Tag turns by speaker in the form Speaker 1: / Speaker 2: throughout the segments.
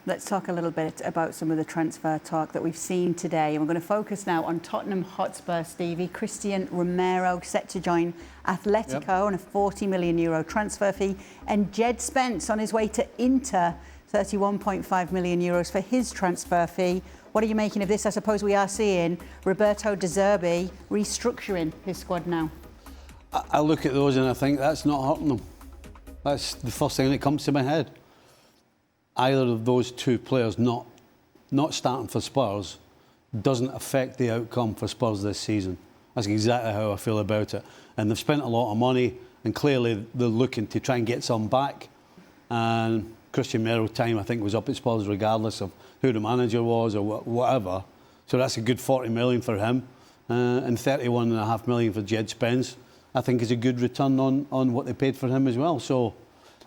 Speaker 1: let's talk a little bit about some of the transfer talk that we've seen today. And we're going to focus now on Tottenham Hotspur, Stevie. Cristian Romero set to join Atlético on a €40 million transfer fee. And Djed Spence on his way to Inter, €31.5 million for his transfer fee. What are you making of this? I suppose we are seeing Roberto De Zerbi restructuring his squad now.
Speaker 2: I look at those and I think that's not hurting them. That's the first thing that comes to my head. Either of those two players not starting for Spurs doesn't affect the outcome for Spurs this season. That's exactly how I feel about it. And they've spent a lot of money, and clearly they're looking to try and get some back. And Cristian Romero's time, I think, was up at Spurs regardless of who the manager was or whatever. So that's a good 40 million for him. And 31.5 million for Djed Spence, I think, is a good return on what they paid for him as well. So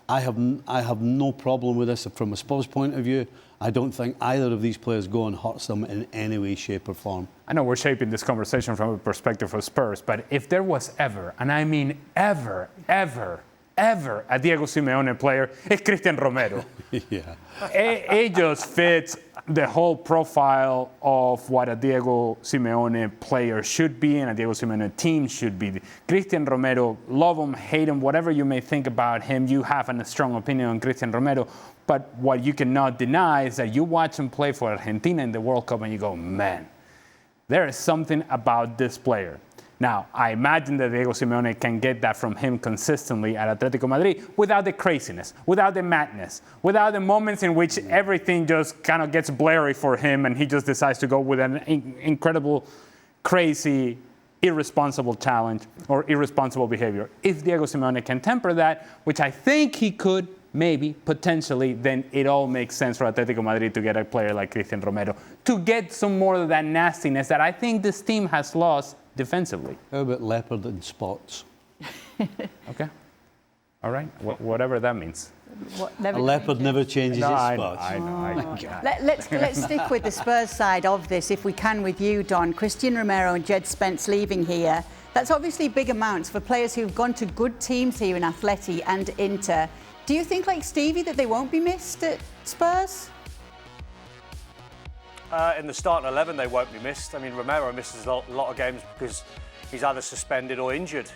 Speaker 2: I have no problem with this from a Spurs point of view. I don't think either of these players go and hurts them in any way, shape or form.
Speaker 3: I know we're shaping this conversation from a perspective of Spurs, but if there was ever, and I mean ever, a Diego Simeone player, it's Cristian Romero.
Speaker 2: Yeah.
Speaker 3: It just fits the whole profile of what a Diego Simeone player should be and a Diego Simeone team should be. Cristian Romero, love him, hate him, whatever you may think about him, you have a strong opinion on Cristian Romero. But what you cannot deny is that you watch him play for Argentina in the World Cup and you go, man, there is something about this player. Now, I imagine that Diego Simeone can get that from him consistently at Atlético Madrid without the craziness, without the madness, without the moments in which everything just kind of gets blurry for him and he just decides to go with an incredible, crazy, irresponsible challenge or irresponsible behavior. If Diego Simeone can temper that, which I think he could, maybe, potentially, then it all makes sense for Atlético Madrid to get a player like Cristian Romero, to get some more of that nastiness that I think this team has lost defensively.
Speaker 2: How about leopard and spots?
Speaker 3: Okay. All right. Whatever that means.
Speaker 2: A leopard never changes its spots.
Speaker 3: I know.
Speaker 1: Let's stick with the Spurs side of this, if we can, with you, Don. Cristian Romero and Djed Spence leaving here. That's obviously big amounts for players who've gone to good teams here in Atleti and Inter. Do you think, like Stevie, that they won't be missed at Spurs?
Speaker 4: In the starting 11, they won't be missed. I mean, Romero misses a lot of games because he's either suspended or injured.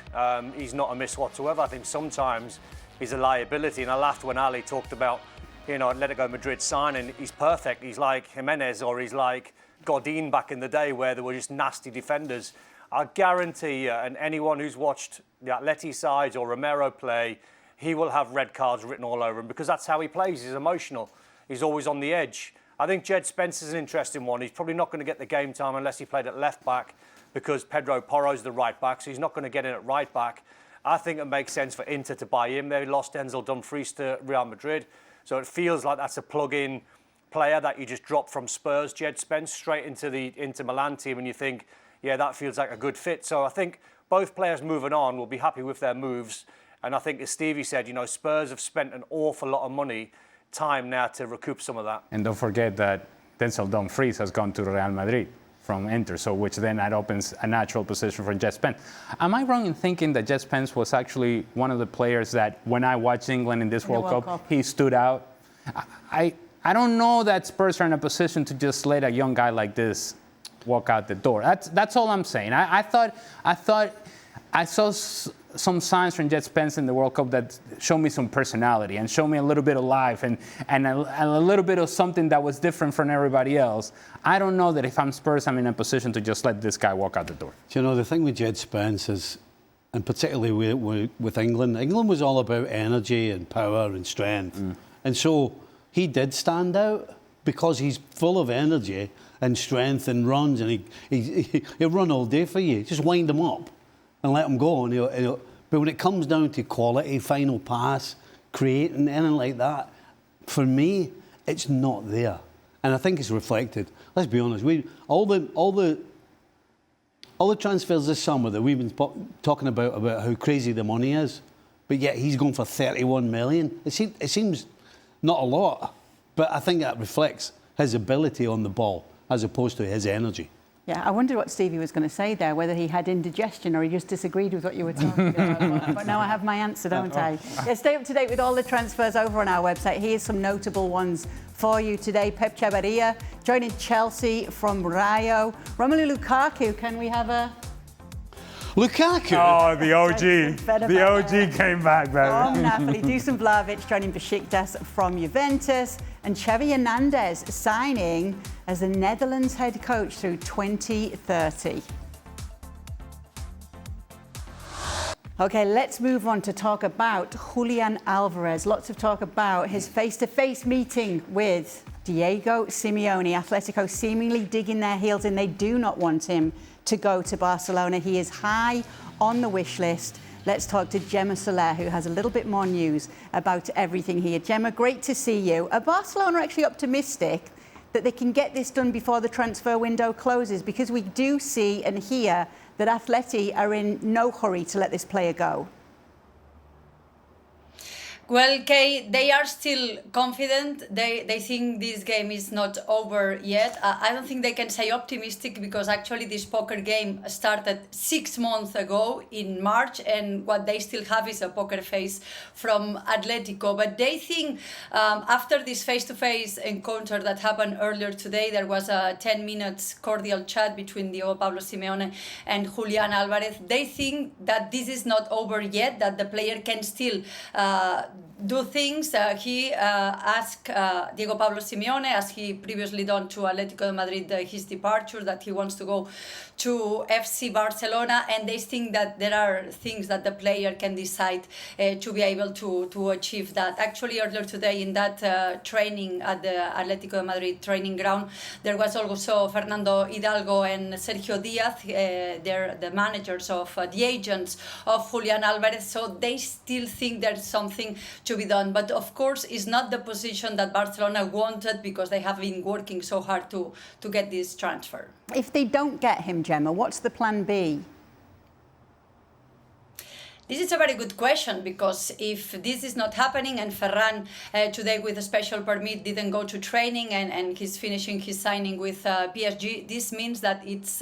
Speaker 4: He's not a miss whatsoever. I think sometimes he's a liability. And I laughed when Ali talked about, Atletico Madrid signing. He's perfect. He's like Jimenez or he's like Godin back in the day where there were just nasty defenders. I guarantee you, and anyone who's watched the Atleti sides or Romero play, he will have red cards written all over him because that's how he plays. He's emotional. He's always on the edge. I think Djed Spence is an interesting one. He's probably not going to get the game time unless he played at left back because Pedro Porro's the right back, so he's not going to get in at right back. I think it makes sense for Inter to buy him. They lost Denzel Dumfries to Real Madrid, so it feels like that's a plug-in player that you just drop from Spurs, Djed Spence, straight into the Inter Milan team, and you think, yeah, that feels like a good fit. So I think both players moving on will be happy with their moves. And I think, as Stevie said, Spurs have spent an awful lot of money, time now to recoup some of that.
Speaker 3: And don't forget that Denzel Dumfries has gone to Real Madrid from Inter, so which then that opens a natural position for Djed Spence. Am I wrong in thinking that Djed Spence was actually one of the players that, when I watched England in this World Cup, he stood out? I don't know that Spurs are in a position to just let a young guy like this walk out the door. That's all I'm saying. I thought I saw some signs from Djed Spence in the World Cup that showed me some personality and showed me a little bit of life and a little bit of something that was different from everybody else. I don't know that if I'm Spurs, I'm in a position to just let this guy walk out the door.
Speaker 2: Do you know, the thing with Djed Spence is, and particularly with England was all about energy and power and strength. And so he did stand out because he's full of energy and strength and runs, and he'll run all day for you. Just wind him up and let him go. But when it comes down to quality, final pass, creating anything like that, for me, it's not there. And I think it's reflected. Let's be honest. All the transfers this summer that we've been talking about how crazy the money is, but yet he's going for 31 million. It seems not a lot, but I think that reflects his ability on the ball as opposed to his energy.
Speaker 1: Yeah, I wondered what Stevie was going to say there, whether he had indigestion or he just disagreed with what you were talking about. But now I have my answer, don't I? Yeah, stay up to date with all the transfers over on our website. Here's some notable ones for you today. Pep Chavarria joining Chelsea from Rayo. Romelu Lukaku, can we have a...
Speaker 2: Lukaku?
Speaker 3: Oh, the OG. The OG came back, baby.
Speaker 1: From Napoli. Dusan Vlahovic joining Besiktas from Juventus. And Xavi Hernandez signing as the Netherlands head coach through 2030. Okay, let's move on to talk about Julián Álvarez. Lots of talk about his face-to-face meeting with Diego Simeone. Atlético seemingly digging their heels in. They do not want him to go to Barcelona. He is high on the wish list. Let's talk to Gemma Soler, who has a little bit more news about everything here. Gemma, great to see you. Are Barcelona actually optimistic that they can get this done before the transfer window closes? Because we do see and hear that Atleti are in no hurry to let this player go.
Speaker 5: Well, Kay, they are still confident. They think this game is not over yet. I don't think they can say optimistic because actually this poker game started 6 months ago in March, and what they still have is a poker face from Atlético. But they think after this face-to-face encounter that happened earlier today, there was a 10 minutes cordial chat between Diego Pablo Simeone and Julián Álvarez. They think that this is not over yet, that the player can still do things. He asked Diego Pablo Simeone, as he previously done to Atlético de Madrid, his departure, that he wants to go to FC Barcelona, and they think that there are things that the player can decide to be able to achieve that. Actually, earlier today in that training at the Atlético de Madrid training ground, there was also Fernando Hidalgo and Sergio Díaz, they're the managers of the agents of Julián Álvarez, so they still think there's something to be done. But of course, it's not the position that Barcelona wanted because they have been working so hard to get this transfer.
Speaker 1: If they don't get him, Gemma, what's the plan B?
Speaker 5: This is a very good question, because if this is not happening and Ferran today with a special permit didn't go to training and he's finishing his signing with PSG, this means that it's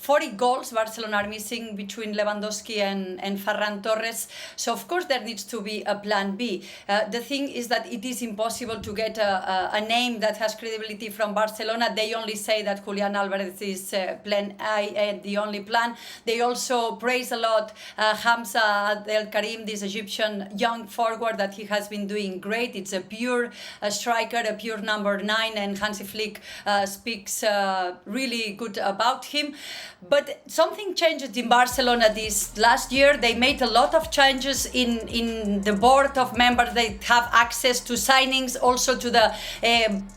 Speaker 5: 40 goals Barcelona are missing between Lewandowski and Ferran Torres. So, of course, there needs to be a plan B. The thing is that it is impossible to get a name that has credibility from Barcelona. They only say that Julián Álvarez is plan A and the only plan. They also praise a lot Hamza El Karim, this Egyptian young forward, that he has been doing great. It's a pure striker, a pure number 9, and Hansi Flick speaks really good about him. But something changed in Barcelona this last year. They made a lot of changes in the board of members. They have access to signings, also to the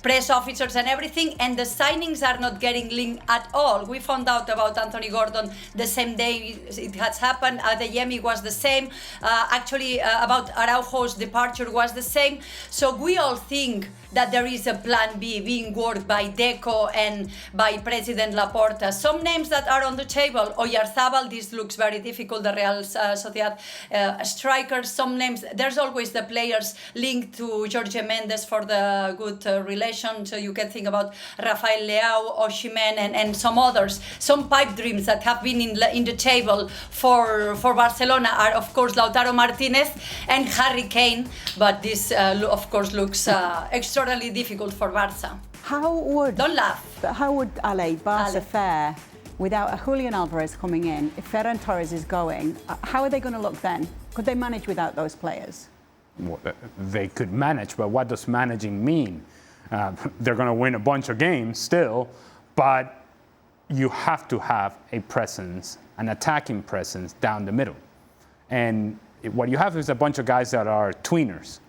Speaker 5: press officers and everything, and the signings are not getting linked at all. We found out about Anthony Gordon the same day it has happened. Adeyemi was the same. Actually, about Araujo's departure was the same. So we all think that there is a plan B being worked by Deco and by President Laporta. Some names that are on the table: Oyarzabal, this looks very difficult, the Real Sociedad strikers. Some names, there's always the players linked to Jorge Mendes for the good relation. So you can think about Rafael Leao, Osimhen, and some others. Some pipe dreams that have been in the table for Barcelona are, of course, Lautaro Martinez and Harry Kane. But this, of course, looks extraordinarily difficult for Barca. Don't laugh.
Speaker 1: How would Barca fare without a Julián Álvarez coming in? If Ferran Torres is going, how are they going to look then? Could they manage without those players?
Speaker 3: Well, they could manage, but what does managing mean? They're going to win a bunch of games still, but you have to have a presence, an attacking presence down the middle. And what you have is a bunch of guys that are tweeners,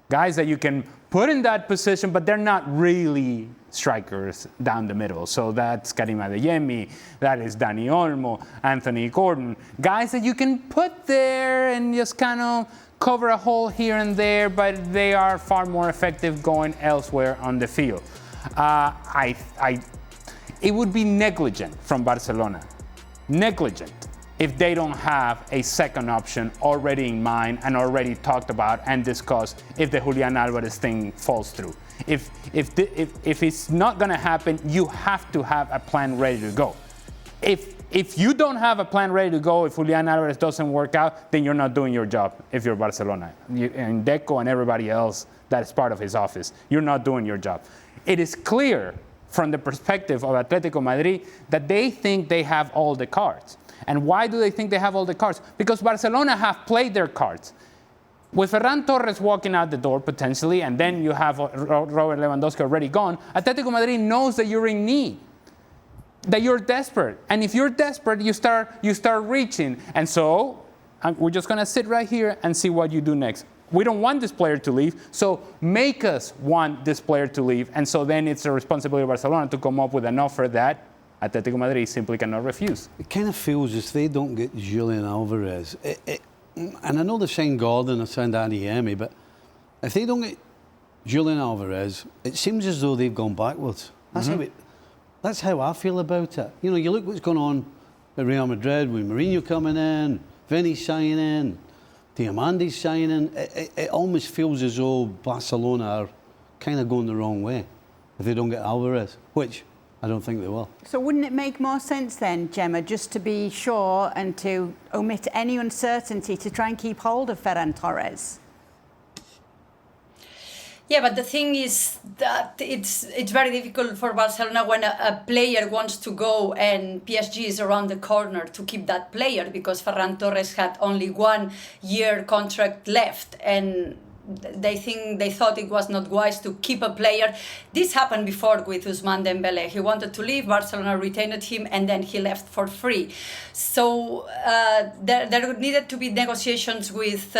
Speaker 3: guys that you can put in that position, but they're not really strikers down the middle. So that's Karim Adeyemi, that is Dani Olmo, Anthony Gordon, guys that you can put there and just kind of cover a hole here and there, but they are far more effective going elsewhere on the field. It would be negligent from Barcelona, negligent, if they don't have a second option already in mind and already talked about and discussed if the Julián Álvarez thing falls through. If it's not going to happen, you have to have a plan ready to go. if you don't have a plan ready to go, if Julián Álvarez doesn't work out, then you're not doing your job if you're Barcelona. And Deco and everybody else that is part of his office, you're not doing your job. It is clear from the perspective of Atlético Madrid that they think they have all the cards. And why do they think they have all the cards? Because Barcelona have played their cards. With Ferran Torres walking out the door potentially, and then you have Robert Lewandowski already gone, Atlético Madrid knows that you're in need, that you're desperate. And if you're desperate, you start reaching. And so we're just going to sit right here and see what you do next. We don't want this player to leave, so make us want this player to leave. And so then it's the responsibility of Barcelona to come up with an offer that Atlético Madrid simply cannot refuse.
Speaker 2: It kind of feels as if they don't get Julián Álvarez. And I know they've signed Gordon, they've signed Adeyemi, but if they don't get Julián Álvarez, it seems as though they've gone backwards. That's how I feel about it. You know, you look what's going on at Real Madrid with Moreno coming in, Vinny signing, Diamandi's signing. It almost feels as though Barcelona are kind of going the wrong way if they don't get Alvarez, which I don't think they will.
Speaker 1: So wouldn't it make more sense then, Gemma, just to be sure and to omit any uncertainty to try and keep hold of Ferran Torres?
Speaker 5: Yeah, but the thing is that it's very difficult for Barcelona when a player wants to go and PSG is around the corner to keep that player, because Ferran Torres had only 1 year contract left, and they thought it was not wise to keep a player. This happened before with Ousmane Dembélé. He wanted to leave, Barcelona retained him, and then he left for free. So there needed to be negotiations with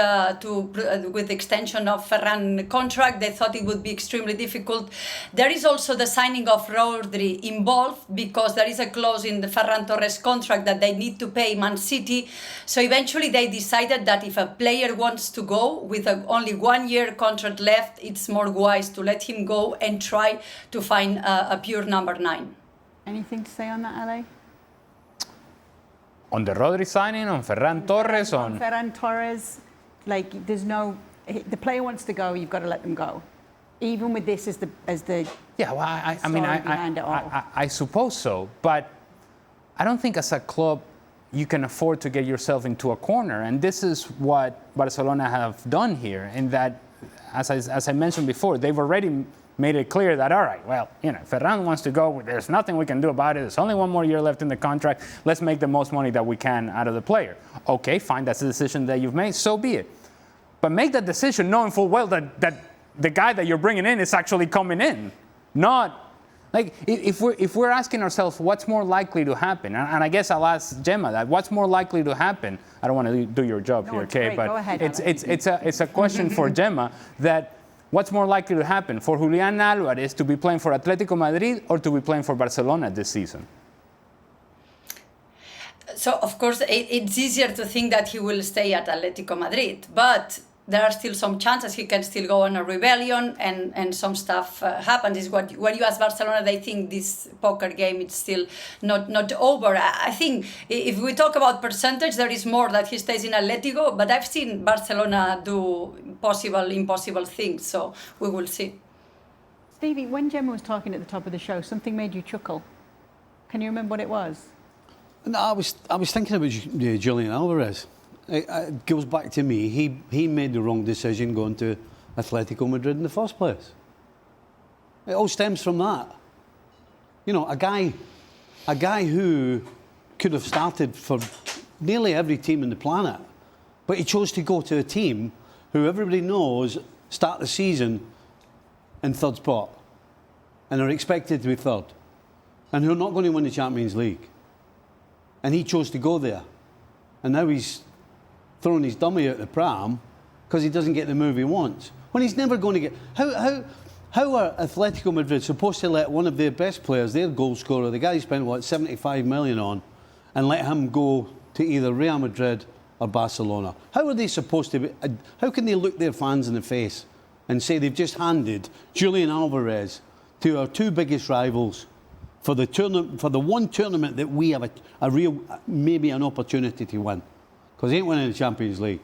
Speaker 5: extension of Ferran contract. They thought it would be extremely difficult. There is also the signing of Rodri involved, because there is a clause in the Ferran Torres contract that they need to pay Man City. So eventually they decided that if a player wants to go with only 1 year contract left, it's more wise to let him go and try to find a pure number 9.
Speaker 1: Anything to say on that, Ale?
Speaker 3: On the Rodri signing, on Ferran Torres, on
Speaker 1: Ferran Torres, like the player wants to go, you've got to let them go. Even with this as the
Speaker 3: yeah, well, I suppose so, but I don't think as a club you can afford to get yourself into a corner, and this is what Barcelona have done here. In that, as I mentioned before, they've already made it clear that, all right, well, Ferran wants to go. There's nothing we can do about it. There's only 1 more year left in the contract. Let's make the most money that we can out of the player. Okay, fine, that's the decision that you've made. So be it. But make that decision knowing full well that the guy that you're bringing in is actually coming in, not. Like, if we're asking ourselves what's more likely to happen, and I guess I'll ask Gemma that, what's more likely to happen? I don't want to do your job here, okay? But
Speaker 1: go ahead,
Speaker 3: it's a question for Gemma, that what's more likely to happen, for Julián Álvarez to be playing for Atlético Madrid or to be playing for Barcelona this season?
Speaker 5: So, of course, it's easier to think that he will stay at Atlético Madrid, but there are still some chances he can still go on a rebellion, and some stuff happens. Is when you ask Barcelona, they think this poker game is still not over. I think if we talk about percentage, there is more that he stays in Atlético, but I've seen Barcelona do impossible things, so we will see.
Speaker 1: Stevie, when Gemma was talking at the top of the show, something made you chuckle. Can you remember what it was?
Speaker 2: No, I was thinking about Julián Álvarez. It goes back to me. He made the wrong decision going to Atlético Madrid in the first place. It all stems from that. A guy who could have started for nearly every team in the planet, but he chose to go to a team who everybody knows start the season in third spot and are expected to be third, and who are not going to win the Champions League. And he chose to go there, and now he's throwing his dummy out the pram because he doesn't get the move he wants. When he's never going to get. How are Atlético Madrid supposed to let one of their best players, their goal scorer, the guy he spent 75 million on, and let him go to either Real Madrid or Barcelona? How are they supposed to be? How can they look their fans in the face and say they've just handed Julián Álvarez to our 2 biggest rivals for the one tournament that we have a real, maybe an opportunity to win? Because he ain't winning the Champions League.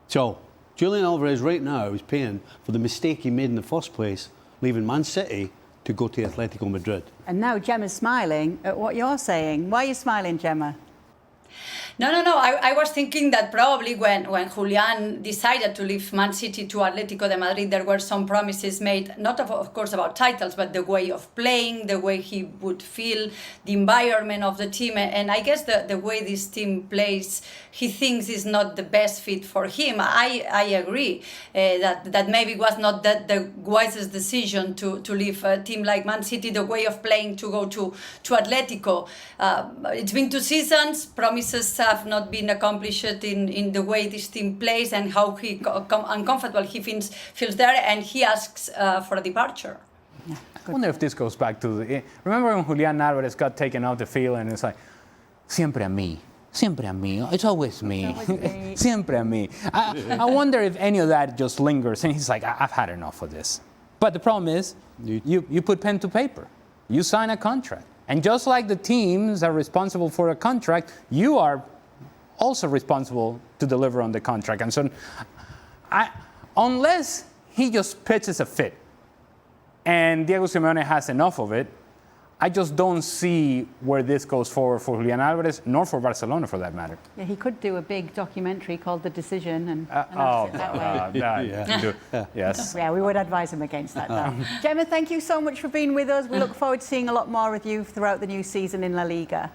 Speaker 2: So, Julián Álvarez right now is paying for the mistake he made in the first place, leaving Man City to go to Atlético Madrid.
Speaker 1: And now Gemma's smiling at what you're saying. Why are you smiling, Gemma?
Speaker 5: No. I was thinking that probably when Julián decided to leave Man City to Atlético de Madrid, there were some promises made, not of course about titles, but the way of playing, the way he would feel, the environment of the team. And I guess the way this team plays, he thinks is not the best fit for him. I agree that maybe was not the wisest decision to leave a team like Man City, the way of playing, to go to Atlético. It's been 2 seasons, promises have not been accomplished in the way this team plays and how uncomfortable he feels there, and he asks for a departure.
Speaker 3: I wonder if this goes back to remember when Julián Álvarez got taken off the field and it's like, siempre a mí, it's always me, siempre a mí. I wonder if any of that just lingers, and he's like, I've had enough of this. But the problem is, you put pen to paper, you sign a contract. And just like the teams are responsible for a contract, you are also responsible to deliver on the contract. And so, unless he just pitches a fit and Diego Simeone has enough of it, I just don't see where this goes forward for Julián Álvarez, nor for Barcelona for that matter.
Speaker 1: Yeah, he could do a big documentary called The Decision and announce it that way.
Speaker 3: Yes.
Speaker 1: Yeah, we would advise him against that, though. Gemma, thank you so much for being with us. We look forward to seeing a lot more of you throughout the new season in La Liga.